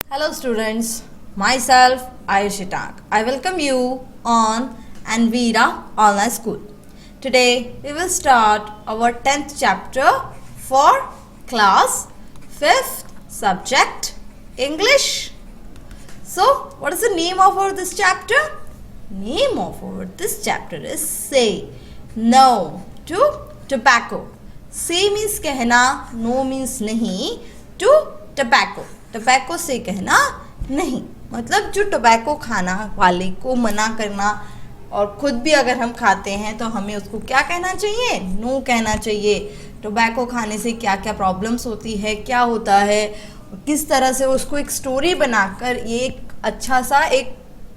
Hello students, myself Ayushi Tak. I welcome you on Anvira Online School. Today we will start our 10th chapter for class 5th subject English. So what is the name of this chapter? Name of this chapter is Say No to Tobacco. Say means कहना, no means नहीं, to tobacco. Tobacco से कहना नहीं, मतलब जो tobacco खाना वाले को मना करना, और खुद भी अगर हम खाते हैं तो हमें उसको क्या कहना चाहिए? नो कहना चाहिए। टोबैको खाने से क्या क्या प्रॉब्लम्स होती है, क्या होता है, किस तरह से उसको एक स्टोरी बनाकर एक अच्छा सा एक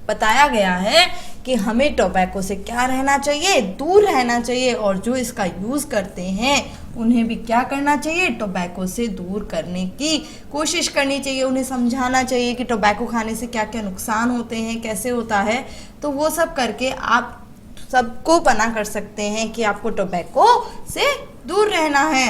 बताया गया है कि हमें टोबैको से क्या रहना चाहिए, दूर रहना चाहिए, और जो इसका यूज़ करते हैं उन्हें भी क्या करना चाहिए, टोबैको से दूर करने की कोशिश करनी चाहिए। उन्हें समझाना चाहिए कि टोबैको खाने से क्या क्या नुकसान होते हैं, कैसे होता है। तो वो सब करके आप सबको मना कर सकते हैं कि आपको टोबैको से दूर रहना है।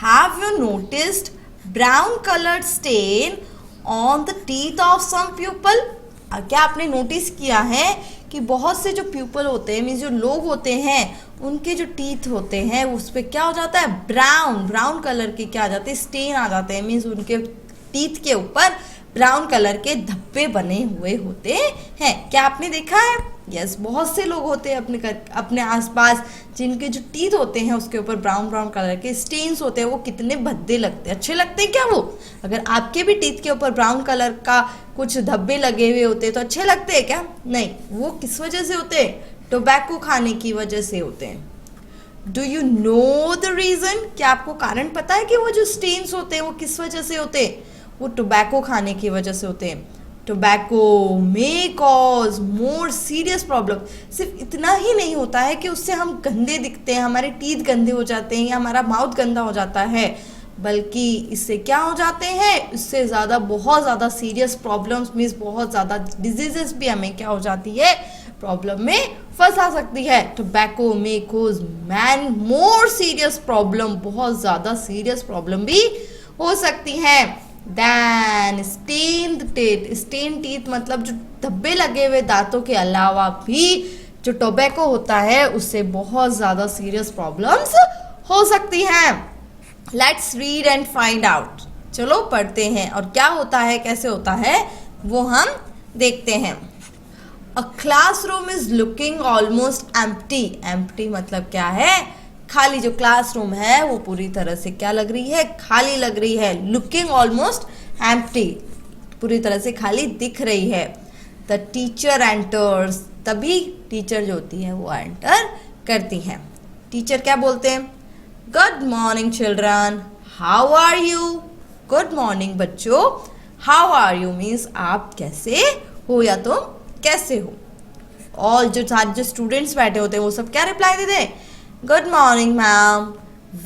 Have you noticed brown colored stain on the teeth of some pupil? क्या आपने नोटिस किया है कि बहुत से जो प्यूपल होते हैं, मीन्स जो लोग होते हैं, उनके जो टीथ होते हैं उस पर क्या हो जाता है, ब्राउन कलर के क्या आ जाते हैं, स्टेन आ जाते हैं। मीन्स उनके टीथ के ऊपर ब्राउन कलर के धब्बे बने हुए होते हैं। क्या आपने देखा है? यस, बहुत से लोग होते हैं अपने आसपास जिनके जो टीथ होते हैं उसके ऊपर ब्राउन कलर के स्टेन्स होते हैं। वो कितने भद्दे लगते हैं, अच्छे लगते हैं क्या वो? अगर आपके भी टीथ के ऊपर ब्राउन कलर का कुछ धब्बे लगे हुए होते हैं तो अच्छे लगते हैं क्या? नहीं। वो किस वजह से होते हैं? टोबैको खाने की वजह से होते हैं। Do you know the reason? क्या आपको कारण पता है कि वो जो स्टेन्स होते हैं वो किस वजह से होते हैं? वो टोबैको खाने की वजह से होते हैं। टोबैको मे कॉज मोर सीरियस प्रॉब्लम। सिर्फ इतना ही नहीं होता है कि उससे हम गंदे दिखते हैं, हमारे टीथ गंदे हो जाते हैं या हमारा माउथ गंदा हो जाता है, बल्कि इससे क्या हो जाते हैं, इससे ज़्यादा बहुत ज़्यादा सीरियस प्रॉब्लम्स मीन्स बहुत ज़्यादा डिजीजेस भी हमें क्या हो जाती है, प्रॉब्लम में फंसा सकती है। Tobacco may cause man more serious problem, बहुत ज़्यादा सीरियस प्रॉब्लम भी हो सकती है। Then stained teeth, stain teeth मतलब जो धब्बे लगे हुए दांतों के अलावा भी जो टोबैको होता है उससे बहुत ज़्यादा सीरियस प्रॉब्लम्स हो सकती हैं। Let's read and find out. चलो पढ़ते हैं और क्या होता है, कैसे होता है वो हम देखते हैं। A classroom is looking almost empty. Empty मतलब क्या है? खाली। जो क्लासरूम है वो पूरी तरह से क्या लग रही है, खाली लग रही है। लुकिंग ऑलमोस्ट एम्प्टी, पूरी तरह से खाली दिख रही है। द टीचर एंटर्स, तभी टीचर जो होती है वो एंटर करती है। टीचर क्या बोलते हैं? Good morning children, how are you? Good morning बच्चों। हाउ आर यू मीन्स आप कैसे हो या तुम कैसे हो। और जो सारे जो स्टूडेंट्स बैठे होते हैं वो सब क्या रिप्लाई देते हैं? Good morning ma'am,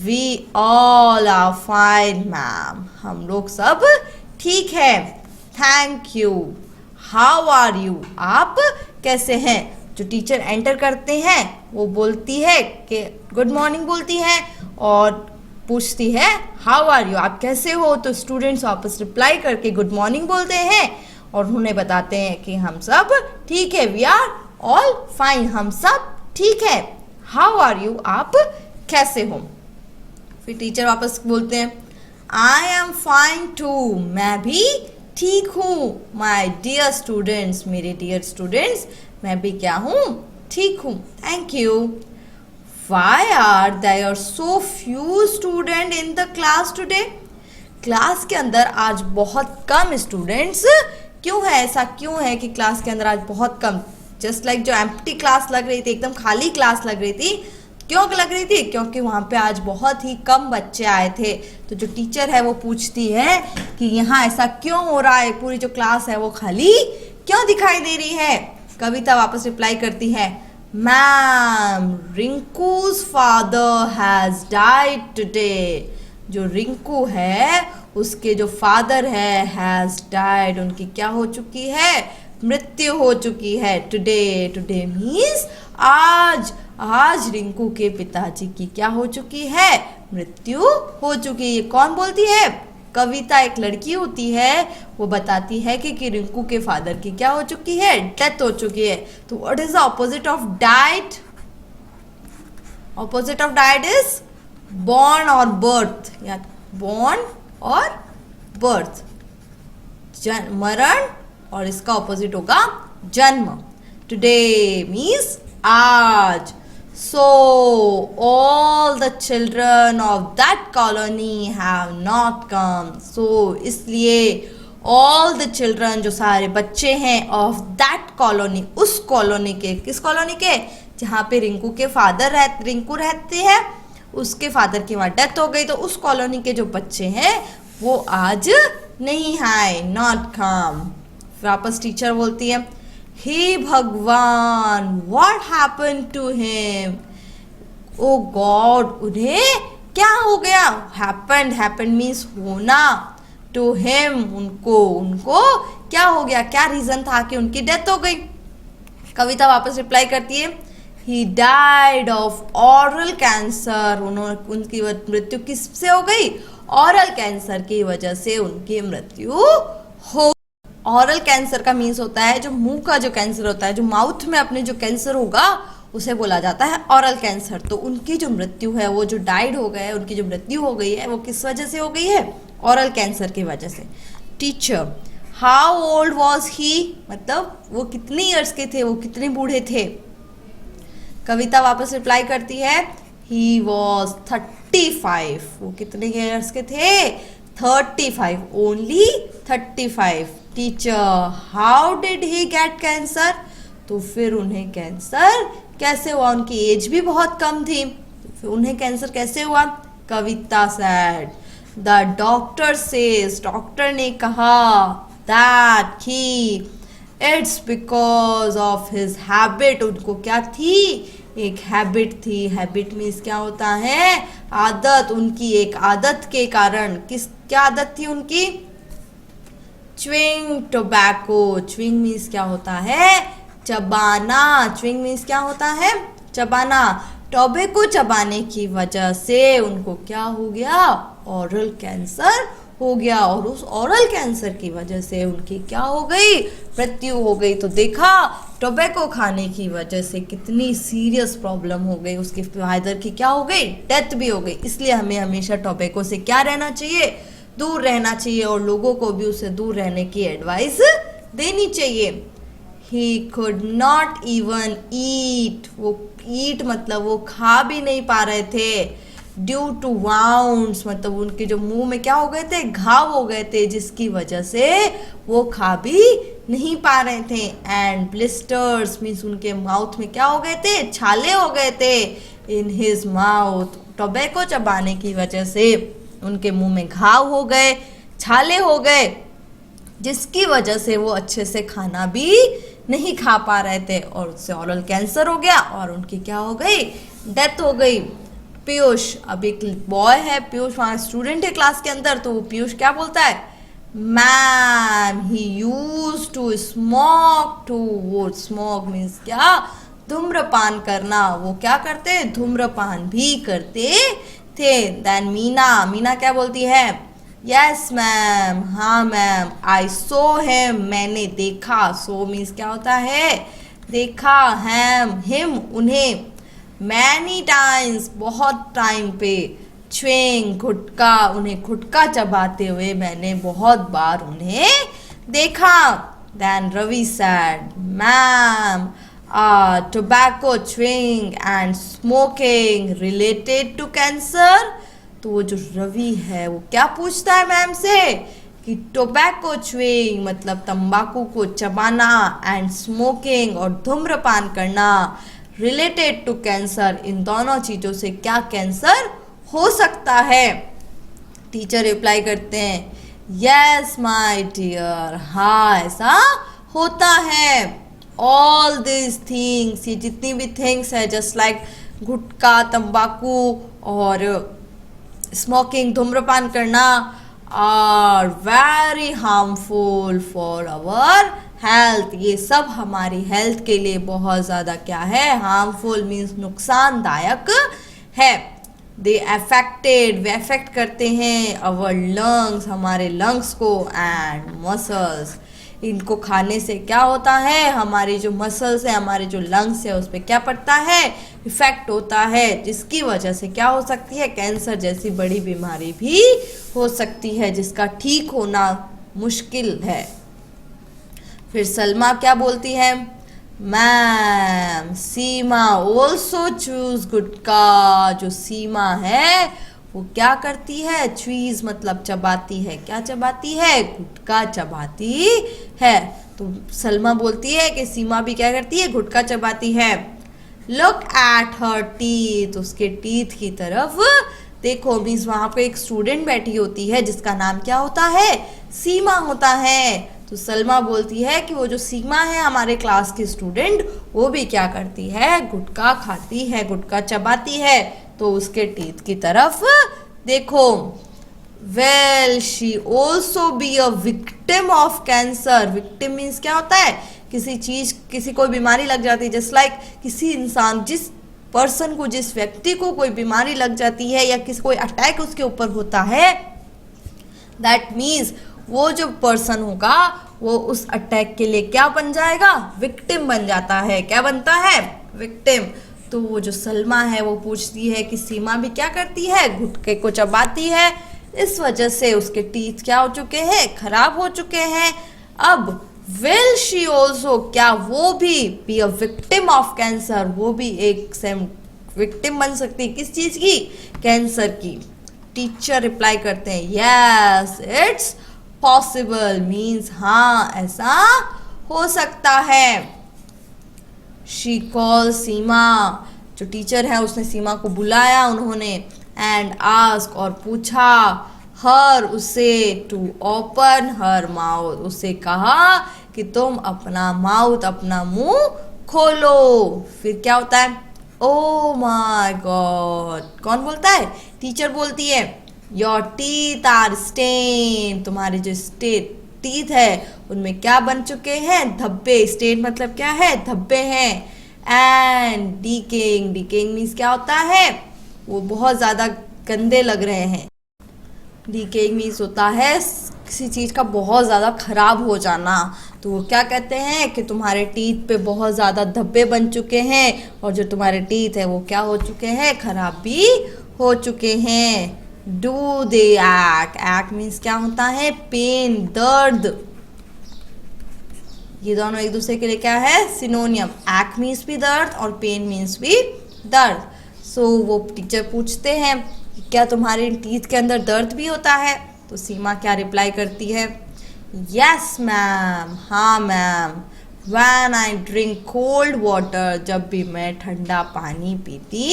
we all are fine ma'am, हम लोग सब ठीक है। Thank you, how are you, आप कैसे हैं। जो टीचर एंटर करते हैं वो बोलती है कि गुड मॉर्निंग बोलती है और पूछती है हाउ आर यू, आप कैसे हो। तो स्टूडेंट्स वापस रिप्लाई करके गुड मॉर्निंग बोलते हैं और उन्हें बताते हैं कि हम सब ठीक है, वी आर ऑल फाइन, हम सब ठीक है। हाउ आर यू, आप कैसे हो। फिर टीचर वापस बोलते हैं आई एम फाइन टू, मैं भी ठीक हूँ। माई डियर स्टूडेंट्स, मेरे डियर स्टूडेंट्स, मैं भी क्या हूँ, ठीक हूँ। Thank you. Why are there so few student in the class today? Class के अंदर आज बहुत कम स्टूडेंट्स क्यों है? ऐसा क्यों है कि क्लास के अंदर आज बहुत कम? जस्ट लाइक जो एम्प्टी क्लास लग रही थी, एकदम खाली क्लास लग रही थी, क्यों लग रही थी? क्योंकि वहाँ पे आज बहुत ही कम बच्चे आए थे। तो जो टीचर है वो पूछती है कि यहाँ ऐसा क्यों हो रहा है, पूरी जो क्लास है वो खाली क्यों दिखाई दे रही है। कविता वापस रिप्लाई करती है ma'am, Rinku's father has died today. जो रिंकू है उसके जो फादर है हैज डाइड, उनकी क्या हो चुकी है, मृत्यु हो चुकी है। टुडे, टुडे मीन्स आज, आज रिंकू के पिताजी की क्या हो चुकी है, मृत्यु हो चुकी है। ये कौन बोलती है? कविता एक लड़की होती है, वो बताती है कि रिंकू के फादर की क्या हो चुकी है, डेथ हो चुकी है। तो what is the opposite of died? Opposite of died is born और बर्थ, या बॉर्न और बर्थ, मरण, और इसका ऑपोजिट होगा जन्म। टुडे मीन्स आज। So all the children of that colony have not come. So इसलिए all the children, जो सारे बच्चे हैं of that colony, उस कॉलोनी के, किस कॉलोनी के, जहाँ पे रिंकू रहते हैं, उसके फादर की वहाँ डेथ हो गई, तो उस कॉलोनी के जो बच्चे हैं वो आज नहीं आए, not come। वापस टीचर बोलती है, हे भगवान, what happened to him? Oh God, उन्हें क्या हो गया? happened means होना, to him, उनको क्या हो गया, क्या रीजन था कि उनकी डेथ हो गई? कविता वापस रिप्लाई करती है, he died of oral cancer। उनकी मृत्यु किससे हो गई? ऑरल कैंसर की वजह से उनकी मृत्यु हो। ऑरल कैंसर का मीन्स होता है जो मुंह का जो कैंसर होता है, जो माउथ में अपने जो कैंसर होगा उसे बोला जाता है ऑरल कैंसर। तो उनकी जो मृत्यु है, वो जो डाइड हो गए, उनकी जो मृत्यु हो गई है, वो किस वजह से हो गई है? ऑरल कैंसर की वजह से। Teacher, how old was he? मतलब वो कितने ईयर्स के थे, वो कितने बूढ़े थे? कविता वापस रिप्लाई करती है, ही वॉज 35। वो कितने ईयर्स के थे? 35, only 35। Teacher, how did he gate cancer? तो फिर उन्हें कैंसर कैसे हुआ? उनकी एज भी बहुत कम थी, तो फिर उन्हें कैंसर कैसे हुआ? Kavita said, the doctor says, doctor ने कहा, that he, it's because of his habit. उनको क्या थी? एक हैबिट थी। हैबिट मीन्स क्या होता है? आदत। उनकी एक आदत के कारण, क्या आदत थी उनकी? Chewing tobacco. च्विंग मीन्स क्या होता है? चबाना। च्विंग मीन्स क्या होता है? चबाना। टोबैको चबाने की वजह से उनको क्या हो गया? ओरल कैंसर हो गया, और उस ओरल कैंसर की वजह से उनकी क्या हो गई? मृत्यु हो गई। तो देखा, टोबैको खाने की वजह से कितनी सीरियस प्रॉब्लम हो गई, उसके फादर की क्या हो गई? डेथ भी हो गई। इसलिए हमें हमेशा टोबैको से क्या रहना चाहिए? दूर रहना चाहिए, और लोगों को भी उससे दूर रहने की एडवाइस देनी चाहिए। He could not even eat। वो ईट मतलब वो खा भी नहीं पा रहे थे। ड्यू टू वाउंड्स मतलब उनके जो मुंह में क्या हो गए थे? घाव हो गए थे, जिसकी वजह से वो खा भी नहीं पा रहे थे। एंड ब्लिस्टर्स मीन्स उनके माउथ में क्या हो गए थे? छाले हो गए थे। इन हिज माउथ, टोबैको चबाने की वजह से उनके मुंह में घाव हो गए, छाले हो गए, जिसकी वजह से वो अच्छे से खाना भी नहीं खा पा रहे थे, और उससे ओरल कैंसर हो गया, और उनकी क्या हो गई? डेथ हो गई। पीयूष, अब एक बॉय है पीयूष, वहाँ स्टूडेंट है क्लास के अंदर, तो वो पीयूष क्या बोलता है? Ma'am, he used to smoke too. वो स्मोक मीन्स क्या? धूम्रपान करना। वो क्या करते? धूम्रपान भी करते थे। देन मीना क्या बोलती है? यस मैम, हाँ मैम। आई सो हिम, मैंने देखा। सो मीन्स क्या होता है? देखा। हिम उन्हें। मैनी टाइम्स बहुत टाइम पे। च्विंग गुटका, उन्हें गुटका चबाते हुए मैंने बहुत बार उन्हें देखा। Then Ravi said, ma'am, tobacco, chewing and smoking related to cancer. तो वो जो रवि है वो क्या पूछता है मैम से कि टोबैको च्विंग मतलब तंबाकू को चबाना, एंड स्मोकिंग और धूम्रपान करना, रिलेटेड टू कैंसर, इन दोनों चीज़ों से क्या कैंसर हो सकता है? टीचर रिप्लाई करते हैं, यस माय डियर, हाँ ऐसा होता है। ऑल दिस थिंग्स, ये जितनी भी थिंग्स है, जस्ट लाइक गुटखा, तंबाकू और स्मोकिंग, धूम्रपान करना, are very harmful for our health. ये सब हमारी हेल्थ के लिए बहुत ज़्यादा क्या है? हार्मफुल मीन्स नुकसानदायक है। दे अफेक्टेड, वे अफेक्ट करते हैं अवर लंग्स, हमारे लंग्स को, एंड मसल्स, इनको खाने से क्या होता है, हमारे जो मसल्स है, हमारे जो लंग्स है, उस पर क्या पड़ता है, इफेक्ट होता है, जिसकी वजह से क्या हो सकती है, कैंसर जैसी बड़ी बीमारी भी हो सकती है, जिसका ठीक होना मुश्किल है। फिर सलमा क्या बोलती है, मैम सीमा ऑल्सो चूज गुटका, जो सीमा है वो क्या करती है, चीज मतलब चबाती है, क्या चबाती है, गुटका चबाती है। तो सलमा बोलती है कि सीमा भी क्या करती है, गुटका चबाती है। लुक एट हर टीथ, उसके टीथ की तरफ देखो। मीन्स वहां पे एक स्टूडेंट बैठी होती है जिसका नाम क्या होता है, सीमा होता है। तो सलमा बोलती है कि वो जो सीमा है हमारे क्लास की स्टूडेंट, वो भी क्या करती है, गुटखा खाती है, गुटखा चबाती है। तो उसके टीथ की तरफ देखो। Well she also be a victim of cancer. Victim means क्या होता है, किसी चीज, किसी कोई बीमारी लग जाती है, जस्ट लाइक किसी इंसान, जिस पर्सन को, जिस व्यक्ति को कोई बीमारी लग जाती है या किसी कोई अटैक उसके ऊपर होता है, दैट मीन्स वो जो पर्सन होगा वो उस अटैक के लिए क्या बन जाएगा, विक्टिम बन जाता है। क्या बनता है, विक्टिम। तो वो जो सलमा है वो पूछती है कि सीमा भी क्या करती है, गुटके को चबाती है, इस वजह से उसके टीथ क्या हो चुके हैं, खराब हो चुके हैं। अब विल शी ऑल्सो, क्या वो भी be a victim of cancer, वो भी एक सेम विक्टिम बन सकती है, किस चीज की, कैंसर की। टीचर रिप्लाई करते हैं यस इट्स पॉसिबल, मीन्स हाँ ऐसा हो सकता है। शी कॉल सीमा, जो टीचर है उसने सीमा को बुलाया उन्होंने, एंड आस्क और पूछा, हर उसे, टू ओपन हर माउथ, उसे कहा कि तुम अपना माउथ, अपना मुंह खोलो। फिर क्या होता है, ओ माय गॉड, कौन बोलता है, टीचर बोलती है, योर टीथ आर स्टेन, तुम्हारे जो टीथ है उनमें क्या बन चुके हैं, धब्बे। स्टेन मतलब क्या है, धब्बे हैं। एंड डीकेइंग, डीकेइंग मीन्स क्या होता है, वो बहुत ज़्यादा गंदे लग रहे हैं। डीकेइंग मीन्स होता है किसी चीज़ का बहुत ज़्यादा खराब हो जाना। तो वो क्या कहते हैं कि तुम्हारे टीथ पे बहुत ज़्यादा धब्बे बन चुके हैं, और जो तुम्हारे टीथ है वो क्या हो चुके हैं, खराब भी हो चुके हैं। Do they act, act means क्या होता है, पेन, दर्द। ये दोनों एक दूसरे के लिए क्या है, सिनोनियम। एक्ट मीन्स भी दर्द और पेन मीन्स भी दर्द। सो वो टीचर पूछते हैं क्या तुम्हारे टीथ के अंदर दर्द भी होता है। तो सीमा क्या रिप्लाई करती है, यस मैम, हाँ ma'am, when I drink cold water, जब भी मैं ठंडा पानी पीती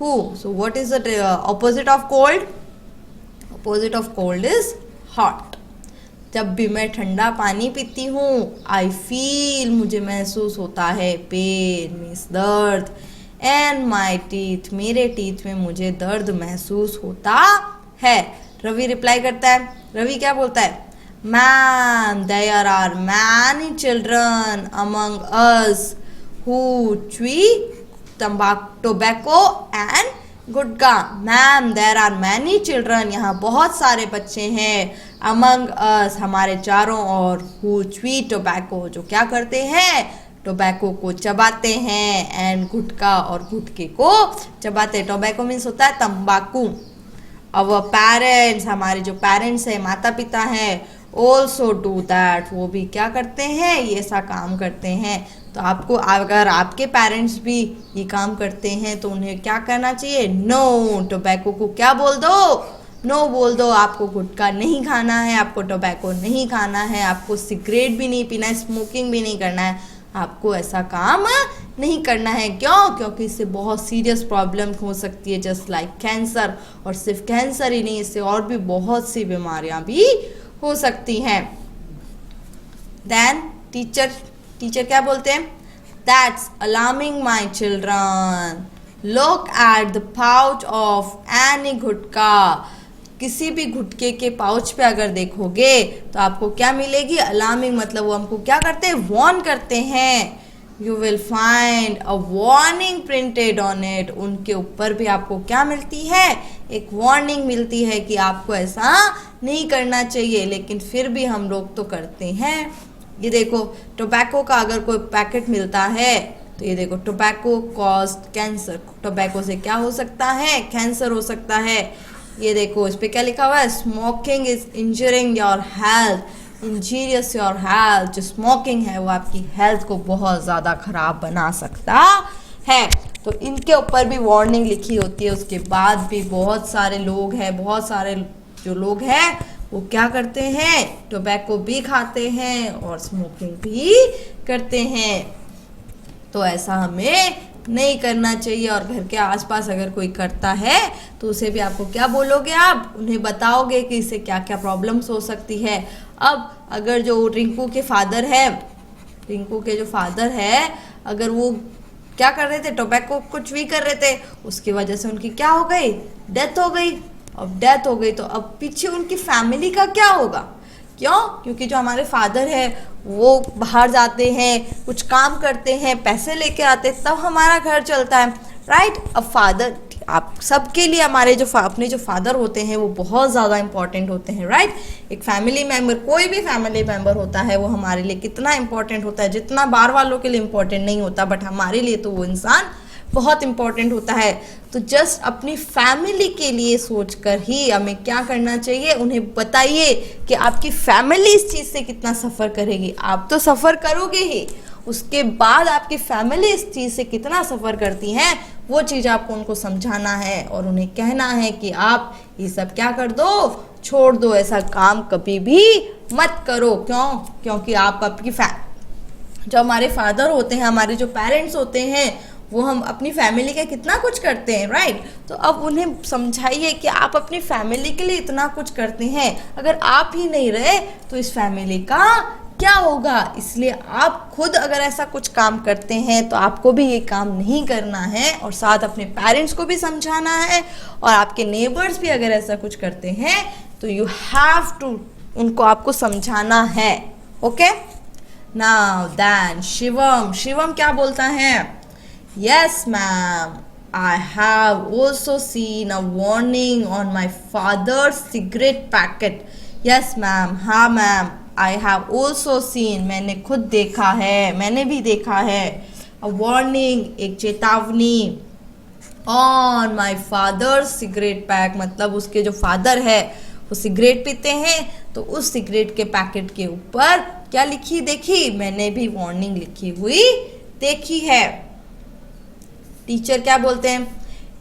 हूँ। So what is the opposite of cold, opposite of cold is hot. जब भी मैं ठंडा पानी पीती हूँ, आई फील, मुझे महसूस होता है, पेन मीन्स दर्द, एंड माई टीथ, मेरे टीथ में मुझे दर्द महसूस होता है। रवि रिप्लाई करता है, रवि क्या बोलता है, ma'am there are many children among us who chew tobacco and gutkha. Ma'am there are many children, यहाँ बहुत सारे बच्चे हैं, अमंग अस, हमारे चारों ओर, हु च्वी टोबैको, जो क्या करते हैं, टोबैको को चबाते हैं, एंड गुटखा, और गुटके को चबाते हैं। टोबैको मीन्स होता है तंबाकू। अवर पेरेंट्स, हमारे जो पेरेंट्स हैं, माता पिता हैं, ऑल्सो डू दैट, वो भी क्या करते हैं, ये ऐसा काम करते हैं। तो आपको, अगर आपके पेरेंट्स भी ये काम करते हैं तो उन्हें क्या करना चाहिए, नो, टोबैको को क्या बोल दो, नो बोल दो। आपको गुटखा नहीं खाना है, आपको टोबैको नहीं खाना है, आपको सिगरेट भी नहीं पीना है, स्मोकिंग भी नहीं करना है, आपको ऐसा काम नहीं करना है। क्यों, क्योंकि इससे बहुत सीरियस प्रॉब्लम हो सकती है, जस्ट लाइक कैंसर। और सिर्फ कैंसर ही नहीं, इससे और भी बहुत सी बीमारियां भी हो सकती हैं। देन टीचर क्या बोलते हैं, that's alarming my children, look at the pouch of any gutkha. किसी भी गुटके के पाउच पे अगर देखोगे तो आपको क्या मिलेगी, अलार्मिंग, मतलब वो हमको क्या करते हैं, वॉर्न करते हैं। You will find a warning printed on it. उनके ऊपर भी आपको क्या मिलती है, एक वार्निंग मिलती है कि आपको ऐसा नहीं करना चाहिए, लेकिन फिर भी हम लोग तो करते हैं। ये देखो, टोबैको का अगर कोई पैकेट मिलता है तो ये देखो, टोबैको कॉज्ड कैंसर। टोबैको से क्या हो सकता है, कैंसर हो सकता है। ये देखो, इस पे क्या लिखा हुआ है, smoking is injuring your health, injurious your health. जो स्मोकिंग है वो आपकी हेल्थ को बहुत ज़्यादा खराब बना सकता है। तो इनके ऊपर भी वार्निंग लिखी होती है। उसके बाद भी बहुत सारे लोग हैं, बहुत सारे जो लोग हैं वो क्या करते हैं, टोबैको भी खाते हैं और स्मोकिंग भी करते हैं। तो ऐसा हमें नहीं करना चाहिए। और घर के आसपास अगर कोई करता है तो उसे भी आपको क्या बोलोगे, आप उन्हें बताओगे कि इससे क्या क्या प्रॉब्लम्स हो सकती है। अब अगर जो रिंकू के फादर है, रिंकू के जो फादर है, अगर वो क्या कर रहे थे, टोबैको कुछ भी कर रहे थे, उसकी वजह से उनकी क्या हो गई, डेथ हो गई। अब डेथ हो गई तो अब पीछे उनकी फैमिली का क्या होगा, क्यों, क्योंकि जो हमारे फादर है वो बाहर जाते हैं, कुछ काम करते हैं, पैसे लेके आते हैं, तब हमारा घर चलता है, राइट। अब फादर, आप सबके लिए हमारे जो अपने जो फादर होते हैं वो बहुत ज़्यादा इंपॉर्टेंट होते हैं, राइट। एक फैमिली मेम्बर, कोई भी फैमिली मेम्बर होता है वो हमारे लिए कितना इंपॉर्टेंट होता है, जितना बाहर वालों के लिए इंपॉर्टेंट नहीं होता, बट हमारे लिए तो वो इंसान बहुत इंपॉर्टेंट होता है। तो जस्ट अपनी फैमिली के लिए सोचकर ही हमें क्या करना चाहिए, उन्हें बताइए कि आपकी फैमिली इस चीज़ से कितना सफ़र करेगी। आप तो सफ़र करोगे ही, उसके बाद आपकी फैमिली इस चीज़ से कितना सफ़र करती हैं, वो चीज़ आपको उनको समझाना है और उन्हें कहना है कि आप ये सब क्या कर दो, छोड़ दो, ऐसा काम कभी भी मत करो। क्यों, क्योंकि आप आपकी जो हमारे फादर होते हैं, हमारे जो पेरेंट्स होते हैं, वो हम अपनी फैमिली का कितना कुछ करते हैं, राइट। तो अब उन्हें समझाइए कि आप अपनी फैमिली के लिए इतना कुछ करते हैं, अगर आप ही नहीं रहे तो इस फैमिली का क्या होगा। इसलिए आप खुद अगर ऐसा कुछ काम करते हैं तो आपको भी ये काम नहीं करना है, और साथ अपने पेरेंट्स को भी समझाना है, और आपके नेबर्स भी अगर ऐसा कुछ करते हैं तो यू हैव टू, उनको आपको समझाना है। ओके, नाउ देन शिवम क्या बोलता है, Yes, ma'am. I have also seen a warning on my father's cigarette packet. Yes, ma'am. हाँ, ma'am. I have also seen. मैंने खुद देखा है, मैंने भी देखा है. A warning, एक चेतावनी. On my father's cigarette pack, मतलब उसके जो फादर है वो सिगरेट पीते हैं, तो उस सिगरेट के पैकेट के ऊपर क्या लिखी देखी, मैंने भी वार्निंग लिखी हुई देखी है। टीचर क्या बोलते हैं,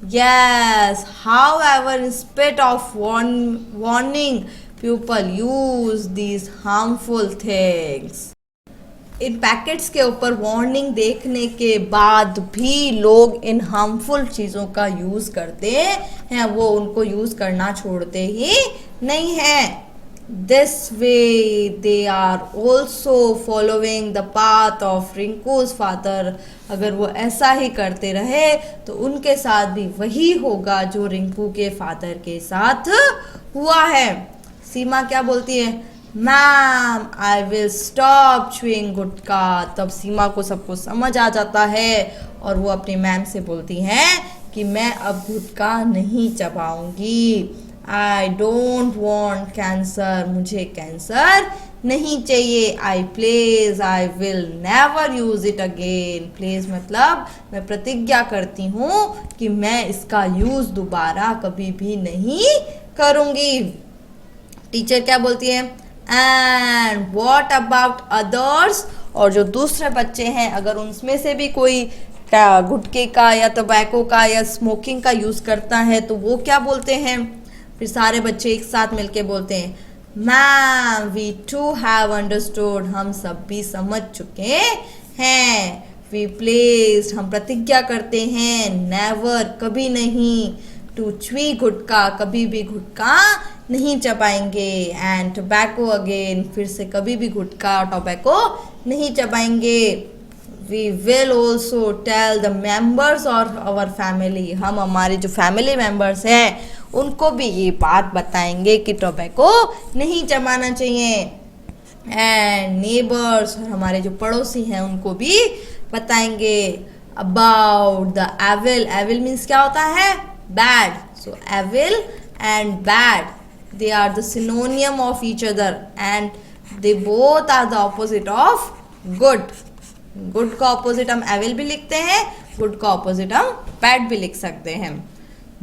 yes, however instead of warning people use these harmful things. In packets के ऊपर वार्निंग देखने के बाद भी लोग इन हार्मफुल चीज़ों का यूज़ करते हैं, वो उनको यूज़ करना छोड़ते ही नहीं हैं। This way they are also following the path of Rinku's father. अगर वो ऐसा ही करते रहे तो उनके साथ भी वही होगा जो रिंकू के फादर के साथ हुआ है। सीमा क्या बोलती है, ma'am I will stop chewing gutkha. तब सीमा को सबको समझ आ जाता है और वो अपनी मैम से बोलती हैं कि मैं अब गुटखा नहीं चबाऊंगी। आई डोंट वॉन्ट कैंसर, मुझे कैंसर नहीं चाहिए। I pledge I will never use it again. Pledge मतलब मैं प्रतिज्ञा करती हूँ कि मैं इसका यूज दोबारा कभी भी नहीं करूँगी। टीचर क्या बोलती है, एंड व्हाट अबाउट अदर्स। और जो दूसरे बच्चे हैं, अगर उनमें से भी कोई गुटखे का या टोबैको का या स्मोकिंग का यूज़ करता है तो वो क्या बोलते हैं, फिर सारे बच्चे एक साथ मिलके बोलते हैं, ma'am we too have understood, हम सब भी समझ चुके हैं। वी प्लेस्ड, हम प्रतिज्ञा करते हैं, नेवर, कभी नहीं, टू च्वी गुटखा, कभी भी गुटखा नहीं चबाएंगे, एंड टोबैको अगेन, फिर से कभी भी गुटखा और टोबैको नहीं चबाएंगे। We will also tell the members of our family, हम हमारे जो फैमिली मेंबर्स हैं उनको भी ये बात बताएंगे कि टोबैको नहीं चबाना चाहिए। एंड नेबर्स, हमारे जो पड़ोसी हैं उनको भी बताएंगे about the evil. Evil means क्या होता है? Bad. So evil and bad, they are the synonym of each other and they both are the opposite of good. Good का ऑपोजिट हम एविल भी लिखते हैं, गुड का ऑपोजिट हम बैड भी लिख सकते हैं।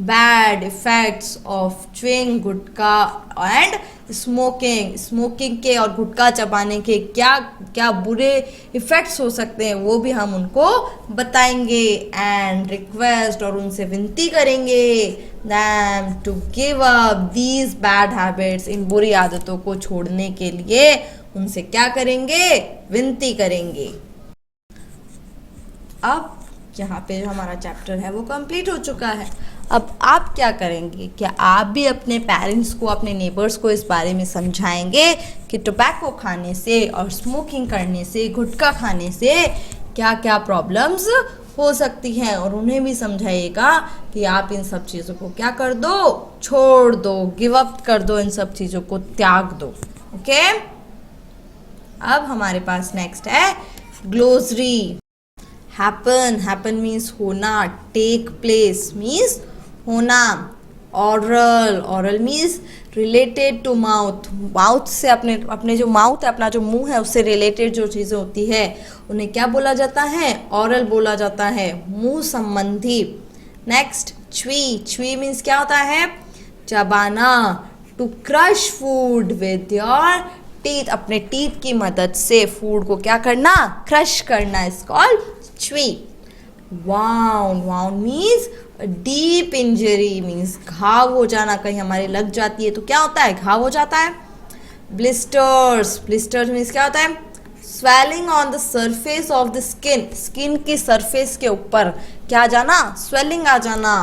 Bad effects of chewing, gutkha and smoking. Smoking के और गुटखा चबाने के क्या क्या बुरे इफेक्ट्स हो सकते हैं वो भी हम उनको बताएंगे। एंड रिक्वेस्ट, और उनसे विनती करेंगे them to give up these bad habits. इन बुरी आदतों को छोड़ने के लिए उनसे क्या करेंगे? विनती करेंगे। अब यहाँ पे जो हमारा चैप्टर है वो कंप्लीट हो चुका है। अब आप क्या करेंगे? क्या आप भी अपने पेरेंट्स को, अपने नेबर्स को इस बारे में समझाएंगे कि टोबैको खाने से और स्मोकिंग करने से, गुटखा खाने से क्या क्या प्रॉब्लम्स हो सकती हैं, और उन्हें भी समझाइएगा कि आप इन सब चीज़ों को क्या कर दो? छोड़ दो, गिव अप कर दो, इन सब चीज़ों को त्याग दो। ओके, अब हमारे पास नेक्स्ट है ग्लोसरी। हैपन, हैपन मीन्स होना, टेक प्लेस मीन्स होना। Oral, oral means related to mouth. Mouth से अपने जो माउथ है, अपना जो मुंह है, उससे रिलेटेड जो चीज़ें होती है उन्हें क्या बोला जाता है? ऑरल बोला जाता है, मुंह संबंधी। नेक्स्ट च्वी, च्वी मीन्स क्या होता है? चबाना। To crush food with your teeth, अपने टीथ की मदद से फूड को क्या करना? क्रश करना, is called chew. Wound, wound means deep injury, means घाव हो जाना, कहीं हमारे लग जाती है तो क्या होता है? घाव हो जाता है। ब्लिस्टर्स, ब्लिस्टर्स मीन्स क्या होता है? Swelling on the surface of the skin, skin की सरफेस के ऊपर क्या आ जाना? स्वेलिंग आ जाना।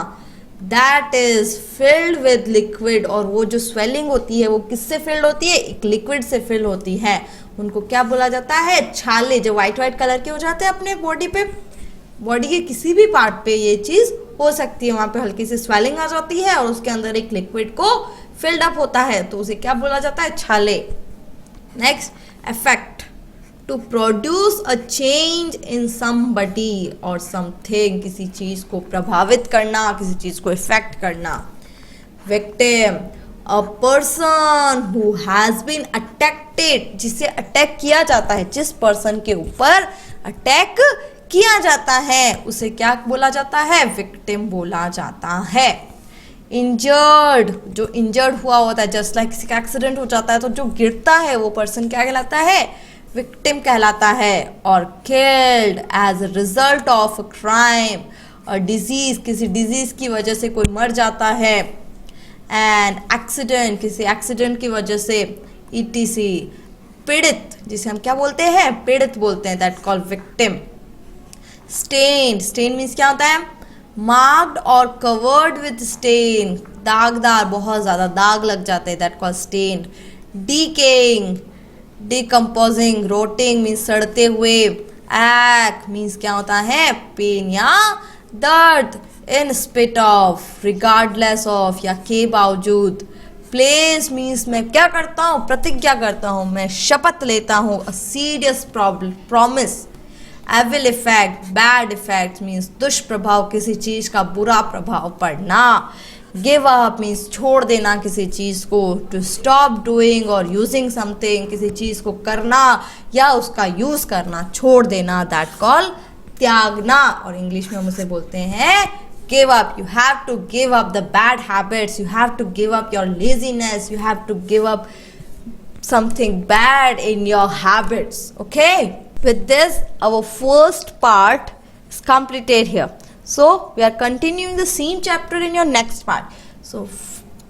That is filled with liquid, और वो जो स्वेलिंग होती है वो किससे फिल्ड होती है? एक लिक्विड से फिल होती है। उनको क्या बोला जाता है? छाले। जो वाइट वाइट कलर के हो जाते हैं अपने बॉडी पे, बॉडी के किसी भी पार्ट पे ये चीज़ हो सकती है, वहाँ पे हल्की सी स्वेलिंग आ जाती है और उसके अंदर एक लिक्विड को फिल्ड अप होता है, तो उसे क्या बोला जाता है? छाले। Next effect, to produce a change in somebody और समथिंग, किसी चीज़ को प्रभावित करना, किसी चीज़ को इफेक्ट करना। Victim, a person who has been attacked, जिसे अटैक किया जाता है, जिस पर्सन के ऊपर अटैक किया जाता है उसे क्या बोला जाता है? विक्टिम बोला जाता है। इंजर्ड, जो इंजर्ड हुआ होता है, जस्ट लाइक किसी का एक्सीडेंट हो जाता है तो जो गिरता है वो पर्सन क्या कहलाता है? विक्टिम कहलाता है। और killed as a result of a crime और डिजीज, किसी डिजीज की वजह से कोई मर जाता है। एंड एक्सीडेंट, किसी एक्सीडेंट की वजह से। ETC, पीड़ित, जिसे हम क्या बोलते हैं? पीड़ित बोलते हैं, that called victim. Stain, stain means क्या होता है? मार्क्ड और कवर्ड विद स्टेन, दागदार, बहुत ज़्यादा दाग लग जाते हैं, that called stain. Decaying, decomposing, rotting means सड़ते हुए। एक्ट मीन्स क्या होता है? पेन या दर्द। In spite of, regardless of या के बावजूद। प्लेस मीन्स मैं क्या करता हूँ? प्रतिज्ञा करता हूँ, मैं शपथ लेता हूँ। A serious promise. Evil effect, bad effect means दुष्प्रभाव, किसी चीज़ का बुरा प्रभाव पड़ना। गिव अप मीन्स छोड़ देना किसी चीज़ को। टू स्टॉप डूइंग और यूजिंग समथिंग, किसी चीज़ को करना या उसका यूज़ करना, छोड़ देना, दैट कॉल त्यागना। और इंग्लिश में हम उसे बोलते हैं give up. You have to give up the bad habits, you have to give up your laziness, you have to give up something bad in your habits. Okay, with this our first part is completed here, so we are continuing the same chapter in your next part. So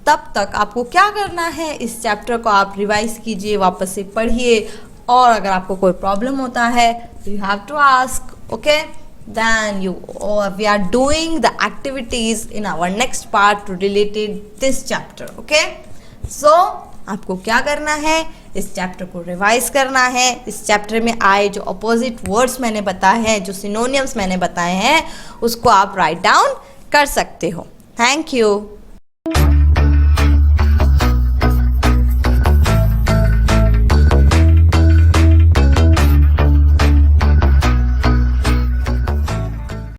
तब तक आपको क्या करना है? इस chapter को आप revise कीजिए, वापस से पढ़िए, और अगर आपको कोई प्रॉब्लम होता है तो you have to ask. Okay, then we are doing the activities in our next part to related this chapter. Okay, so आपको क्या करना है? इस चैप्टर को रिवाइज करना है। इस चैप्टर में आए जो अपोजिट वर्ड्स मैंने बताए हैं, जो सिनोनियम्स मैंने बताए हैं, उसको आप राइट डाउन कर सकते हो। Thank you.